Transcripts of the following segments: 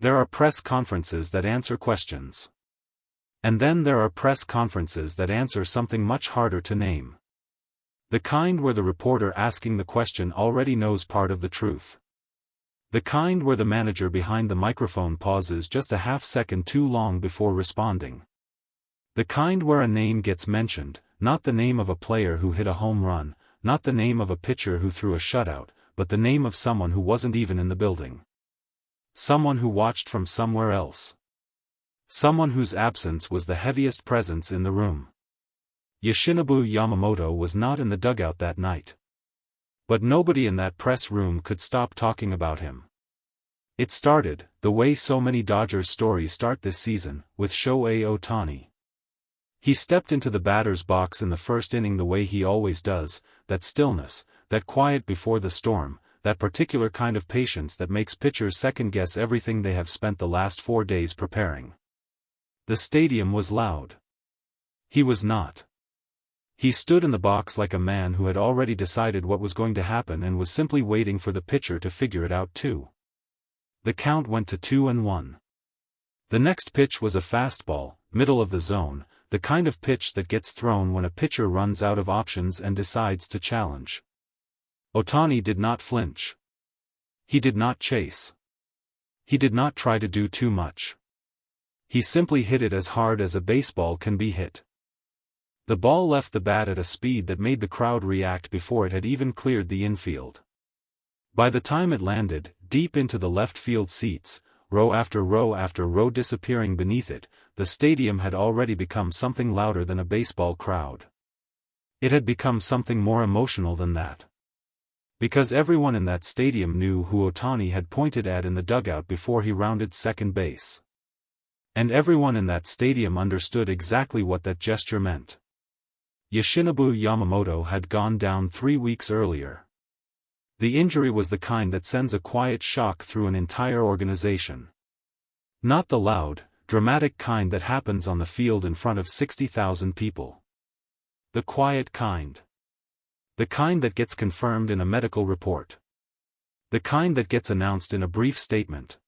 There are press conferences that answer questions. And then there are press conferences that answer something much harder to name. The kind where the reporter asking the question already knows part of the truth. The kind where the manager behind the microphone pauses just a half-second too long before responding. The kind where a name gets mentioned, not the name of a player who hit a home run, not the name of a pitcher who threw a shutout, but the name of someone who wasn't even in the building. Someone who watched from somewhere else. Someone whose absence was the heaviest presence in the room. Yoshinobu Yamamoto was not in the dugout that night. But nobody in that press room could stop talking about him. It started, the way so many Dodgers stories start this season, with Shohei Ohtani. He stepped into the batter's box in the first inning the way he always does, that stillness, that quiet before the storm, that particular kind of patience that makes pitchers second-guess everything they have spent the last 4 days preparing. The stadium was loud. He was not. He stood in the box like a man who had already decided what was going to happen and was simply waiting for the pitcher to figure it out too. The count went to 2-1. The next pitch was a fastball, middle of the zone, the kind of pitch that gets thrown when a pitcher runs out of options and decides to challenge. Ohtani did not flinch. He did not chase. He did not try to do too much. He simply hit it as hard as a baseball can be hit. The ball left the bat at a speed that made the crowd react before it had even cleared the infield. By the time it landed, deep into the left field seats, row after row after row disappearing beneath it, the stadium had already become something louder than a baseball crowd. It had become something more emotional than that. Because everyone in that stadium knew who Ohtani had pointed at in the dugout before he rounded second base. And everyone in that stadium understood exactly what that gesture meant. Yoshinobu Yamamoto had gone down 3 weeks earlier. The injury was the kind that sends a quiet shock through an entire organization. Not the loud, dramatic kind that happens on the field in front of 60,000 people. The quiet kind. The kind that gets confirmed in a medical report. The kind that gets announced in a brief statement.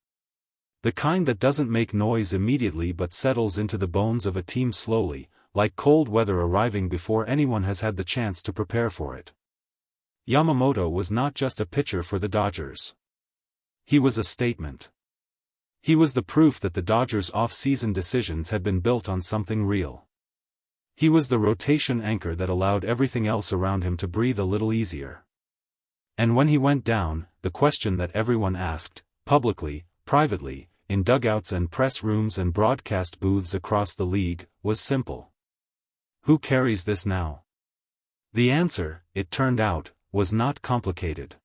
The kind that doesn't make noise immediately but settles into the bones of a team slowly, like cold weather arriving before anyone has had the chance to prepare for it. Yamamoto was not just a pitcher for the Dodgers. He was a statement. He was the proof that the Dodgers' off-season decisions had been built on something real. He was the rotation anchor that allowed everything else around him to breathe a little easier. And when he went down, the question that everyone asked, publicly, privately, in dugouts and press rooms and broadcast booths across the league, was simple. Who carries this now? The answer, it turned out, was not complicated.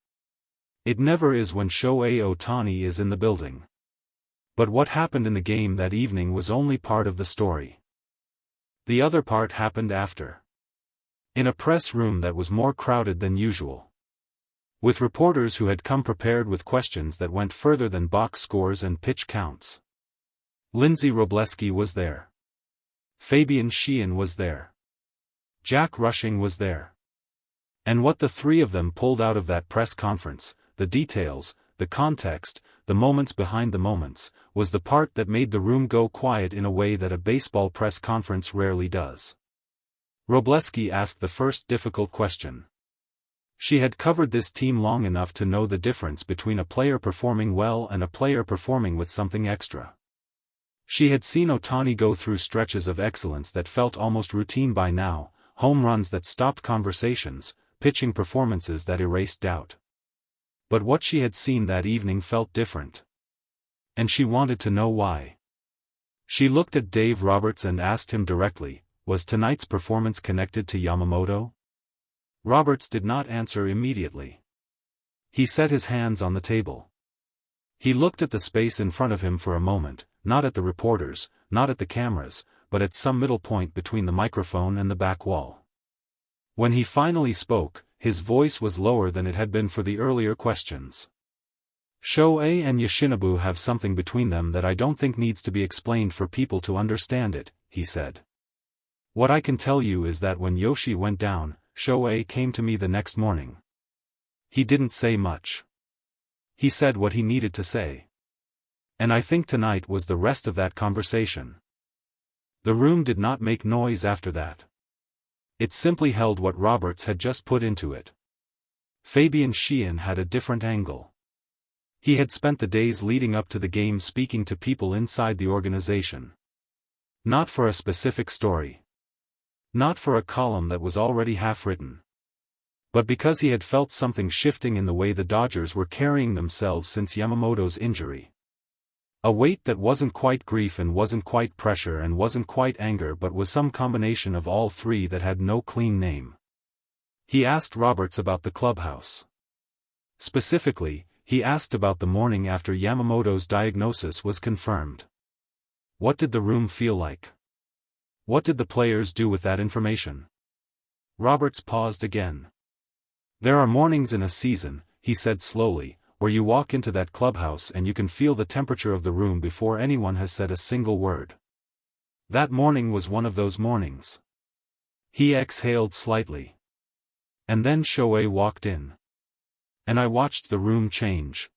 It never is when Shohei Ohtani is in the building. But what happened in the game that evening was only part of the story. The other part happened after. In a press room that was more crowded than usual. With reporters who had come prepared with questions that went further than box scores and pitch counts. Lindsay Robleski was there. Fabian Sheehan was there. Jack Rushing was there. And what the three of them pulled out of that press conference, the details, the context, the moments behind the moments, was the part that made the room go quiet in a way that a baseball press conference rarely does. Robleski asked the first difficult question. She had covered this team long enough to know the difference between a player performing well and a player performing with something extra. She had seen Ohtani go through stretches of excellence that felt almost routine by now, home runs that stopped conversations, pitching performances that erased doubt. But what she had seen that evening felt different. And she wanted to know why. She looked at Dave Roberts and asked him directly, was tonight's performance connected to Yamamoto? Roberts did not answer immediately. He set his hands on the table. He looked at the space in front of him for a moment, not at the reporters, not at the cameras, but at some middle point between the microphone and the back wall. When he finally spoke, his voice was lower than it had been for the earlier questions. Shohei and Yoshinobu have something between them that I don't think needs to be explained for people to understand it, he said. What I can tell you is that when Yoshi went down, Shohei came to me the next morning. He didn't say much. He said what he needed to say. And I think tonight was the rest of that conversation. The room did not make noise after that. It simply held what Roberts had just put into it. Fabian Sheehan had a different angle. He had spent the days leading up to the game speaking to people inside the organization. Not for a specific story. Not for a column that was already half written. But because he had felt something shifting in the way the Dodgers were carrying themselves since Yamamoto's injury. A weight that wasn't quite grief and wasn't quite pressure and wasn't quite anger but was some combination of all three that had no clean name. He asked Roberts about the clubhouse. Specifically, he asked about the morning after Yamamoto's diagnosis was confirmed. What did the room feel like? What did the players do with that information? Roberts paused again. There are mornings in a season, he said slowly, where you walk into that clubhouse and you can feel the temperature of the room before anyone has said a single word. That morning was one of those mornings. He exhaled slightly. And then Shohei walked in. And I watched the room change.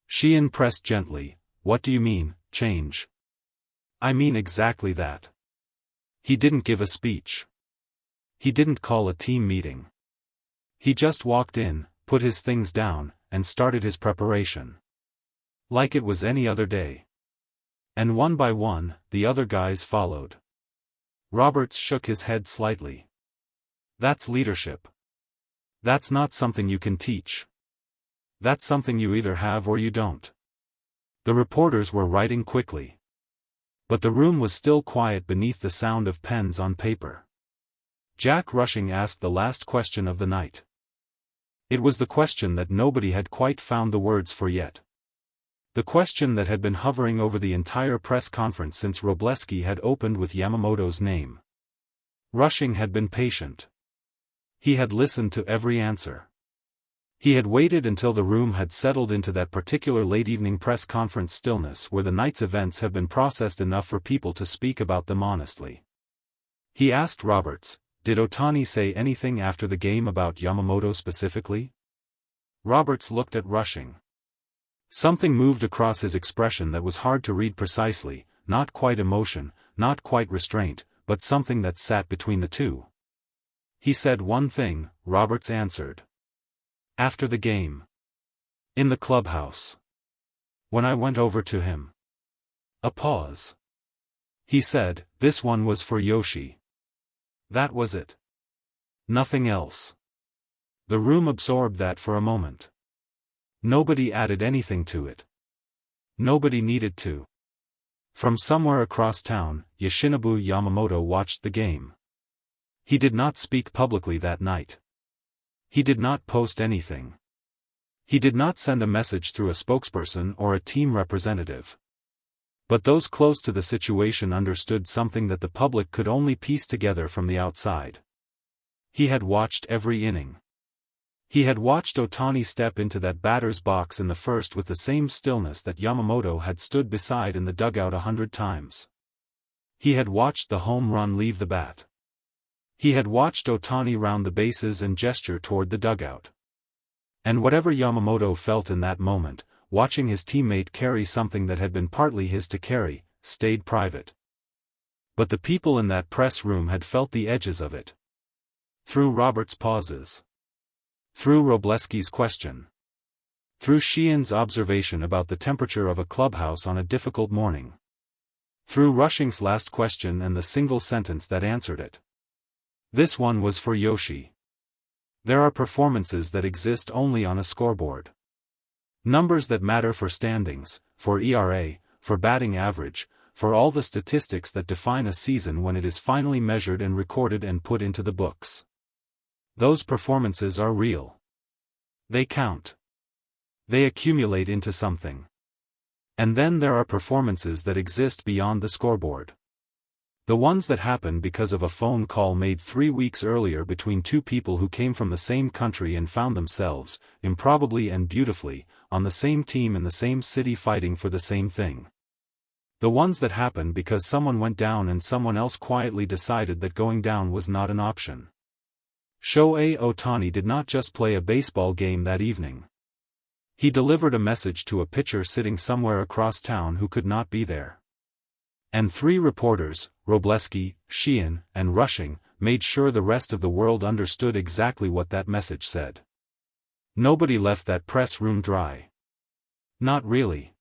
Sheehan pressed gently, "What do you mean, change?" "I mean exactly that." He didn't give a speech. He didn't call a team meeting. He just walked in, put his things down, and started his preparation. Like it was any other day. And one by one, the other guys followed. Roberts shook his head slightly. That's leadership. That's not something you can teach. That's something you either have or you don't. The reporters were writing quickly. But the room was still quiet beneath the sound of pens on paper. Jack Rushing asked the last question of the night. It was the question that nobody had quite found the words for yet. The question that had been hovering over the entire press conference since Robleski had opened with Yamamoto's name. Rushing had been patient. He had listened to every answer. He had waited until the room had settled into that particular late-evening press conference stillness where the night's events have been processed enough for people to speak about them honestly. He asked Roberts, "Did Ohtani say anything after the game about Yamamoto specifically?" Roberts looked at Rushing. Something moved across his expression that was hard to read precisely, not quite emotion, not quite restraint, but something that sat between the two. "He said one thing," Roberts answered. "After the game. In the clubhouse. When I went over to him." A pause. "He said, this one was for Yoshi." That was it. Nothing else. The room absorbed that for a moment. Nobody added anything to it. Nobody needed to. From somewhere across town, Yoshinobu Yamamoto watched the game. He did not speak publicly that night. He did not post anything. He did not send a message through a spokesperson or a team representative. But those close to the situation understood something that the public could only piece together from the outside. He had watched every inning. He had watched Ohtani step into that batter's box in the first with the same stillness that Yamamoto had stood beside in the dugout 100 times. He had watched the home run leave the bat. He had watched Ohtani round the bases and gesture toward the dugout. And whatever Yamamoto felt in that moment, watching his teammate carry something that had been partly his to carry, stayed private. But the people in that press room had felt the edges of it. Through Roberts' pauses. Through Robleski's question. Through Sheehan's observation about the temperature of a clubhouse on a difficult morning. Through Rushing's last question and the single sentence that answered it. This one was for Yoshi. There are performances that exist only on a scoreboard. Numbers that matter for standings, for ERA, for batting average, for all the statistics that define a season when it is finally measured and recorded and put into the books. Those performances are real. They count. They accumulate into something. And then there are performances that exist beyond the scoreboard. The ones that happen because of a phone call made 3 weeks earlier between two people who came from the same country and found themselves, improbably and beautifully, on the same team in the same city fighting for the same thing. The ones that happen because someone went down and someone else quietly decided that going down was not an option. Shohei Ohtani did not just play a baseball game that evening. He delivered a message to a pitcher sitting somewhere across town who could not be there. And 3 reporters, Robleski, Sheehan, and Rushing, made sure the rest of the world understood exactly what that message said. Nobody left that press room dry. Not really.